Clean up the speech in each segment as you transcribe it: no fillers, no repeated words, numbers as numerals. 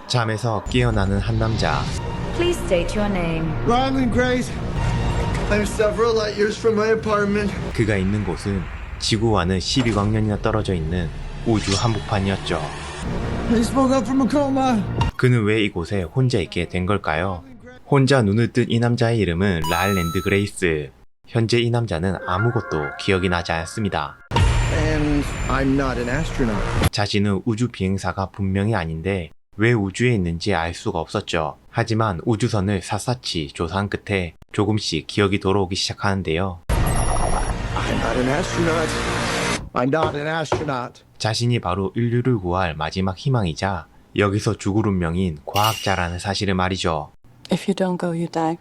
잠에서 깨어나는 한 남자. Please state your name. Ryland Grace. I'm several light years from my apartment. 그가 있는 곳은 지구와는 12광년이나 떨어져 있는 우주 한복판이었죠. I just woke up from a coma. 그는 왜 이곳에 혼자 있게 된 걸까요? 혼자 눈을 뜬 이 남자의 이름은 라일랜드 그레이스. 현재 이 남자는 아무것도 기억이 나지 않습니다. And I'm not an astronaut. 자신은 우주 비행사가 분명히 아닌데 왜 우주에 있는지 알 수가 없었죠. 하지만 우주선을 샅샅이 조사한 끝에 조금씩 기억이 돌아오기 시작하는데요. I'm not an astronaut. I'm not an astronaut. 자신이 바로 인류를 구할 마지막 희망이자 여기서 죽을 운명인 과학자라는 사실을 말이죠. If you don't go, you die.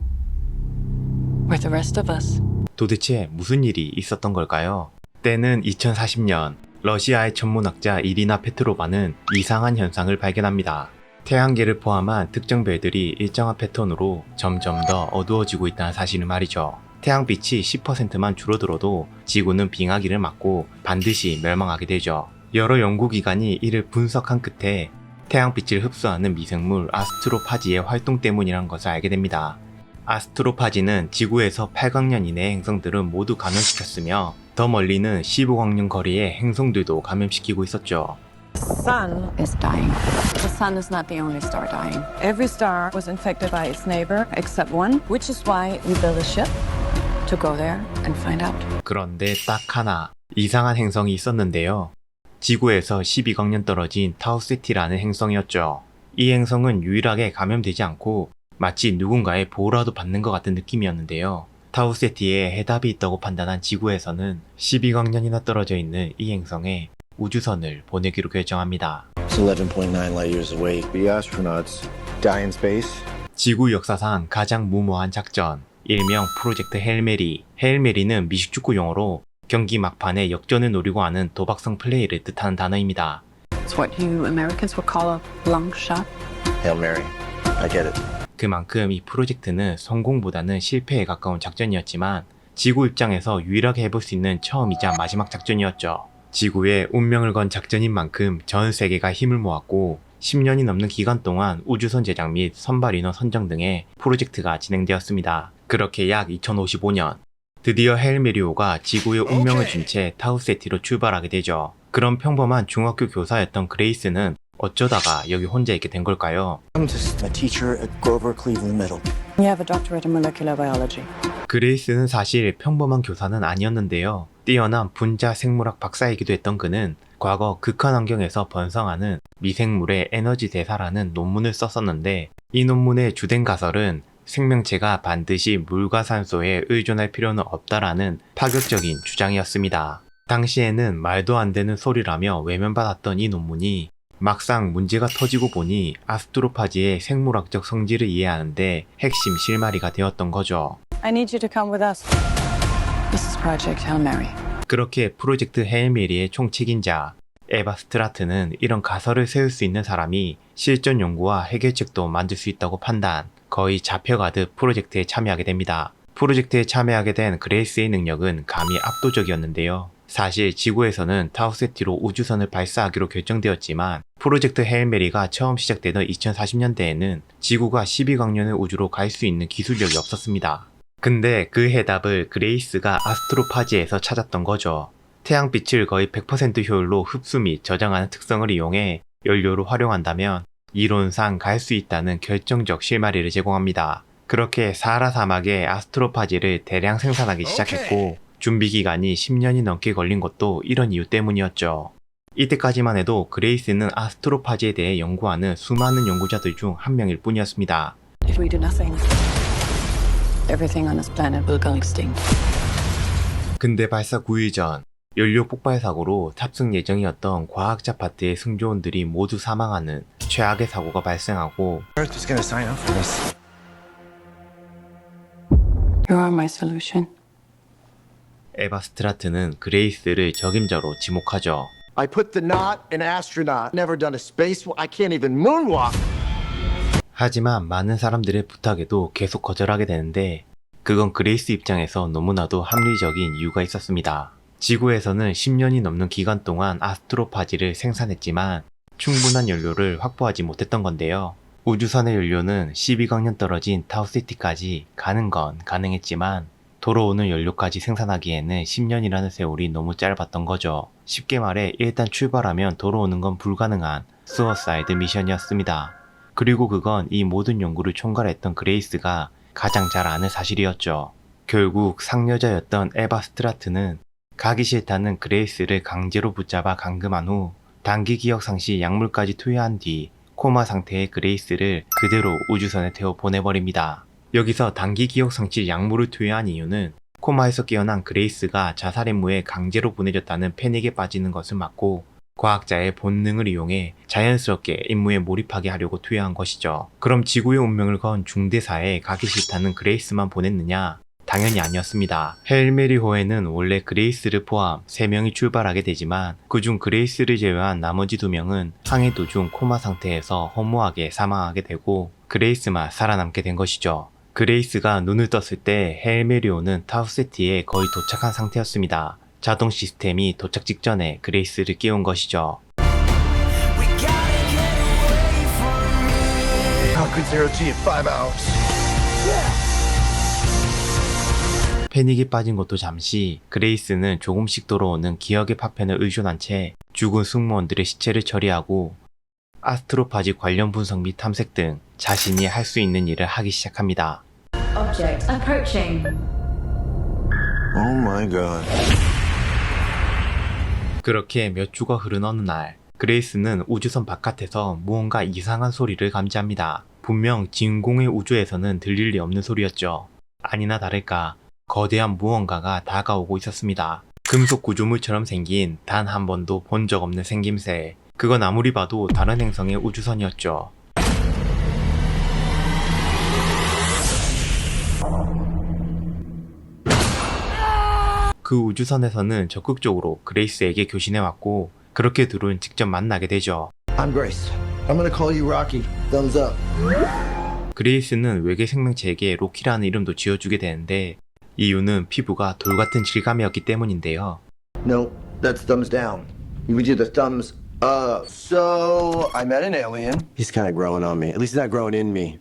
We're the rest of us. 도대체 무슨 일이 있었던 걸까요? 때는 2040년, 러시아의 천문학자 이리나 페트로바는 이상한 현상을 발견합니다. 태양계를 포함한 특정 별들이 일정한 패턴으로 점점 더 어두워지고 있다는 사실을 말이죠. 태양빛이 10%만 줄어들어도 지구는 빙하기를 맞고 반드시 멸망하게 되죠. 여러 연구기관이 이를 분석한 끝에 태양빛을 흡수하는 미생물 아스트로파지의 활동 때문이라는 것을 알게 됩니다. 아스트로파지는 지구에서 8광년 이내의 행성들은 모두 감염시켰으며 더 멀리는 15광년 거리의 행성들도 감염시키고 있었죠. The sun Is dying. The sun is not the only star dying. Every star was infected by its neighbor except one, which is why we built a ship. To go there and find out. 그런데 딱 하나 이상한 행성이 있었는데요. 지구에서 12광년 떨어진 타우세티라는 행성이었죠. 이 행성은 유일하게 감염되지 않고 마치 누군가의 보호라도 받는 것 같은 느낌이었는데요. 타우세티에 해답이 있다고 판단한 지구에서는 12광년이나 떨어져 있는 이 행성에 우주선을 보내기로 결정합니다. It's 11.9 light years away. The astronauts die in space. 지구 역사상 가장 무모한 작전, 일명 프로젝트 헤일메리. 헤일메리는 미식축구 용어로 경기 막판에 역전을 노리고 하는 도박성 플레이를 뜻하는 단어입니다. It's what you Americans would call a long shot. Hail Mary. I get it. 그만큼 이 프로젝트는 성공보다는 실패에 가까운 작전이었지만 지구 입장에서 유일하게 해볼 수 있는 처음이자 마지막 작전이었죠. 지구에 운명을 건 작전인 만큼 전 세계가 힘을 모았고 10년이 넘는 기간 동안 우주선 제작 및 선발 인원 선정 등의 프로젝트가 진행되었습니다. 그렇게 약 2055년 드디어 헤일메리오가 지구의 운명을 준 채 타우세티로 출발하게 되죠. 그런 평범한 중학교 교사였던 그레이스는 어쩌다가 여기 혼자 있게 된 걸까요? I'm just a teacher at Grover Cleveland Middle. You have a doctorate in molecular biology. 그레이스는 사실 평범한 교사는 아니었는데요. 뛰어난 분자 생물학 박사이기도 했던 그는 과거 극한 환경에서 번성하는 미생물의 에너지 대사라는 논문을 썼었는데 이 논문의 주된 가설은 생명체가 반드시 물과 산소에 의존할 필요는 없다라는 파격적인 주장이었습니다. 당시에는 말도 안 되는 소리라며 외면받았던 이 논문이 막상 문제가 터지고 보니 아스트로파지의 생물학적 성질을 이해하는데 핵심 실마리가 되었던 거죠. I need you to come with us. This is Project Hail Mary. 그렇게 프로젝트 헤일메리의 총책임자 에바 스트라트는 이런 가설을 세울 수 있는 사람이 실전 연구와 해결책도 만들 수 있다고 판단, 거의 잡혀가듯 프로젝트에 참여하게 됩니다. 프로젝트에 참여하게 된 그레이스의 능력은 감히 압도적이었는데요. 사실 지구에서는 타우세티로 우주선을 발사하기로 결정되었지만 프로젝트 헤일메리가 처음 시작되던 2040년대에는 지구가 12광년의 우주로 갈 수 있는 기술력이 없었습니다. 근데 그 해답을 그레이스가 아스트로파지에서 찾았던 거죠. 태양빛을 거의 100% 효율로 흡수 및 저장하는 특성을 이용해 연료로 활용한다면 이론상 갈 수 있다는 결정적 실마리를 제공합니다. 그렇게 사하라 사막에 아스트로파지를 대량 생산하기 시작했고 준비 기간이 10년이 넘게 걸린 것도 이런 이유 때문이었죠. 이때까지만 해도 그레이스는 아스트로파지에 대해 연구하는 수많은 연구자들 중 한 명일 뿐이었습니다. If we do nothing, everything on this planet will go extinct. 근데 발사 9일 전 연료 폭발 사고로 탑승 예정이었던 과학자 파트의 승조원들이 모두 사망하는 최악의 사고가 발생하고 Earth is gonna sign up for this. You are my solution. 에바 스트라트는 그레이스를 적임자로 지목하죠. I put the not an astronaut. Never done a space. I can't even moonwalk. 하지만 많은 사람들의 부탁에도 계속 거절하게 되는데 그건 그레이스 입장에서 너무나도 합리적인 이유가 있었습니다. 지구에서는 10년이 넘는 기간 동안 아스트로파지를 생산했지만 충분한 연료를 확보하지 못했던 건데요. 우주선의 연료는 12강년 떨어진 타우시티까지 가는 건 가능했지만 돌아오는 연료까지 생산하기에는 10년이라는 세월이 너무 짧았던 거죠. 쉽게 말해 일단 출발하면 돌아오는 건 불가능한 수어사이드 미션이었습니다. 그리고 그건 이 모든 연구를 총괄했던 그레이스가 가장 잘 아는 사실이었죠. 결국 상여자였던 에바 스트라트는 가기 싫다는 그레이스를 강제로 붙잡아 감금한 후 단기 기억 상실 약물까지 투여한 뒤 코마 상태의 그레이스를 그대로 우주선에 태워 보내버립니다. 여기서 단기 기억 상실 약물을 투여한 이유는 코마에서 깨어난 그레이스가 자살 임무에 강제로 보내졌다는 패닉에 빠지는 것을 막고 과학자의 본능을 이용해 자연스럽게 임무에 몰입하게 하려고 투여한 것이죠. 그럼 지구의 운명을 건 중대사에 가기 싫다는 그레이스만 보냈느냐? 당연히 아니었습니다. 헤일메리호에는 원래 그레이스를 포함 3명이 출발하게 되지만 그중 그레이스를 제외한 나머지 2명은 항해 도중 코마 상태에서 허무하게 사망하게 되고 그레이스만 살아남게 된 것이죠. 그레이스가 눈을 떴을 때 헤일메리호는 타우시티에 거의 도착한 상태였습니다. 자동 시스템이 도착 직전에 그레이스를 깨운 것이죠. How could zero G at 5 hours? 패닉에 빠진 것도 잠시 그레이스는 조금씩 돌아오는 기억의 파편을 의존한 채 죽은 승무원들의 시체를 처리하고 아스트로파지 관련 분석 및 탐색 등 자신이 할 수 있는 일을 하기 시작합니다. Object approaching. Oh my god. 그렇게 몇 주가 흐른 어느 날 그레이스는 우주선 바깥에서 무언가 이상한 소리를 감지합니다. 분명 진공의 우주에서는 들릴 리 없는 소리였죠. 아니나 다를까 거대한 무언가가 다가오고 있었습니다. 금속 구조물처럼 생긴 단 한 번도 본 적 없는 생김새. 그건 아무리 봐도 다른 행성의 우주선이었죠. 그 우주선에서는 적극적으로 그레이스에게 교신해왔고 그렇게 둘은 직접 만나게 되죠. I'm Grace. I'm gonna call you Rocky. Thumbs up. 그레이스는 외계 생명체에게 로키라는 이름도 지어주게 되는데 이유는 피부가 돌같은 질감이었기 때문인데요. No, that's thumbs down. You would do the thumbs up. So, I met an alien. He's kind of growing on me. At least he's not growing in me.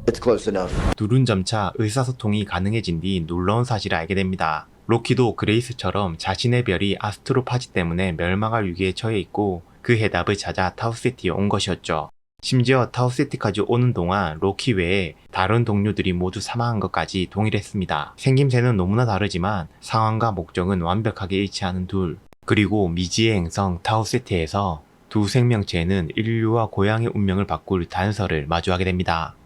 It's close enough. 둘은 점차 의사소통이 가능해진 뒤 놀라운 사실을 알게 됩니다. 로키도 그레이스처럼 자신의 별이 아스트로파지 때문에 멸망할 위기에 처해 있고 그 해답을 찾아 타우시티에 온 것이었죠. 심지어 타우시티까지 오는 동안 로키 외에 다른 동료들이 모두 사망한 것까지 동일했습니다. 생김새는 너무나 다르지만 상황과 목적은 완벽하게 일치하는 둘. 그리고 미지의 행성 타우시티에서 두 생명체는 인류와 고향의 운명을 바꿀 단서를 마주하게 됩니다.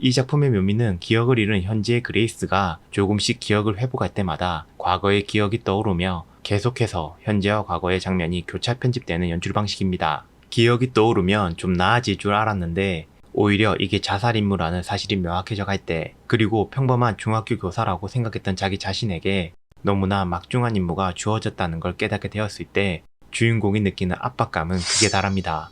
이 작품의 묘미는 기억을 잃은 현재의 그레이스가 조금씩 기억을 회복할 때마다 과거의 기억이 떠오르며 계속해서 현재와 과거의 장면이 교차 편집되는 연출 방식입니다. 기억이 떠오르면 좀 나아질 줄 알았는데 오히려 이게 자살임무라는 사실이 명확해져 갈 때, 그리고 평범한 중학교 교사라고 생각했던 자기 자신에게 너무나 막중한 임무가 주어졌다는 걸 깨닫게 되었을 때 주인공이 느끼는 압박감은 극에 달합니다.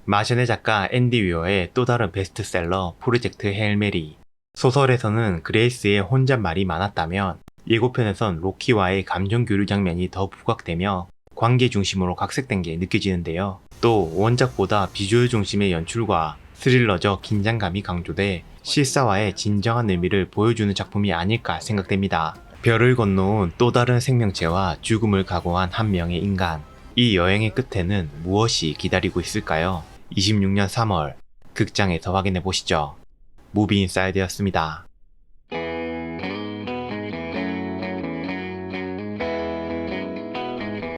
마션의 작가 앤디 위어의 또 다른 베스트셀러 프로젝트 헤일 메리. 소설에서는 그레이스의 혼잣말이 많았다면 예고편에선 로키와의 감정 교류 장면이 더 부각되며 관계 중심으로 각색된 게 느껴지는데요. 또 원작보다 비주얼 중심의 연출과 스릴러적 긴장감이 강조돼 실사화의 진정한 의미를 보여주는 작품이 아닐까 생각됩니다. 별을 건너온 또 다른 생명체와 죽음을 각오한 한 명의 인간. 이 여행의 끝에는 무엇이 기다리고 있을까요? 26년 3월 극장에서 확인해 보시죠. 무비인사이드였습니다.